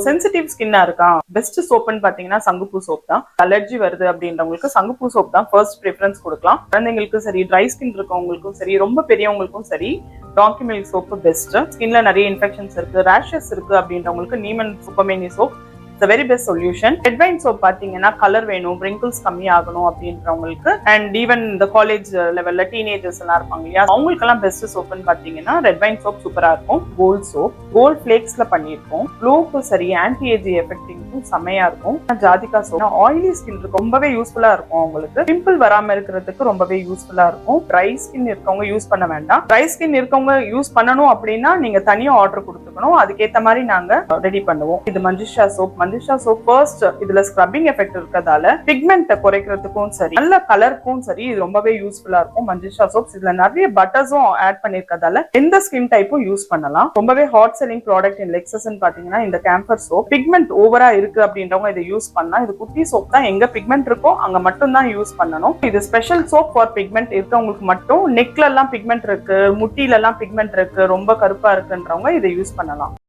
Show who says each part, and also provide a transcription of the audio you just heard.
Speaker 1: Sensitive ஸ்கின்னா இருக்கா, best சோப்னு பாத்தீங்கன்னா சங்குப்பூ சோப் தான். அலர்ஜி வருது அப்படின்றவங்களுக்கு சங்குப்பூ சோப் தான் ஃபர்ஸ்ட் ப்ரிஃபரன்ஸ் கொடுக்கலாம். குழந்தைங்களுக்கும் சரி, ட்ரை ஸ்கின் இருக்கவங்களுக்கும் சரி, ரொம்ப பெரியவங்களுக்கும் சரி டாங்கி மில்க் சோப்பு பெஸ்ட். ஸ்கின்ல நிறைய இன்ஃபெக்ஷன்ஸ் இருக்கு, ரேஷஸ் இருக்கு அப்படின்றவங்களுக்கு நீமன் சூப்பர்மேனி soap the very best solution. Red wine soap பாத்தீங்கன்னா கலர் வேணும், wrinkles கம்மி ஆகணும் அப்படின்றவங்களுக்கு அண்ட் ஈவன் இந்த காலேஜ் லெவல்ல டீனேஜர்ஸ் எல்லாம் இருப்பாங்க இல்லையா, அவங்களுக்கெல்லாம் பெஸ்ட் சோப்னு பாத்தீங்கன்னா ரெட் வைன் சோப் சூப்பரா இருக்கும். கோல்ட் சோப் கோல்ட் ஃபிளேக்ஸ்ல பண்ணிருக்கோம். க்ளோக்கும் சரி, ஆன்டி ஏஜ் எஃபெக்டிங்க்கும் செமையா இருக்கும். ஜாதிகா சோப் ஆயிலி ஸ்கின் ரொம்பவே யூஸ்ஃபுல்லா இருக்கும். அவங்களுக்கு பிம்பிள் வராம இருக்கிறதுக்கு ரொம்பவே யூஸ்ஃபுல்லா இருக்கும். ட்ரை ஸ்கின் இருக்கவங்க யூஸ் பண்ண வேண்டாம். ட்ரை ஸ்கின் இருக்கவங்க யூஸ் பண்ணணும் அப்படின்னா நீங்க தனியா ஆர்டர் கொடுத்துக்கணும். அதுக்கேற்ற மாதிரி நாங்க ரெடி பண்ணுவோம். இது Manjusha soap. Manjusha soap first இதுல ஸ்க்ரப்பிங் எஃபெக்ட் இருக்கிறதால பிக்மெண்ட் குறைக்கிறதுக்கும் சரி, நல்ல கலருக்கும் சரி இது ரொம்பவே யூஸ்ஃபுல்லா இருக்கும். மஞ்சுஷா சோப்ஸ் இதுல நிறைய பட்டர்ஸும் ஆட் பண்ணிருக்கிறதால எந்த ஸ்கின் டைப்பும் யூஸ் பண்ணலாம். ரொம்பவே ஹாட் செல்லிங் ப்ராடக்ட் இன் லெக்ஸஸ்ன்னு பாத்தீங்கன்னா இந்த கேம்பர் சோப். பிக்மெண்ட் ஓவரா இருக்கு அப்படின்றவங்க இதை யூஸ் பண்ணலாம். இது குட்டி சோப் தான், எங்க பிக்மெண்ட் இருக்கோ அங்க மட்டும் தான் யூஸ் பண்ணணும். இது ஸ்பெஷல் சோப் ஃபார் பிக்மெண்ட் இருக்கவங்களுக்கு மட்டும். நெக்ல எல்லாம் பிக்மெண்ட் இருக்கு, முட்டில எல்லாம் பிக்மெண்ட் இருக்கு, ரொம்ப கருப்பா இருக்குன்றவங்க இதை யூஸ் பண்ணலாம்.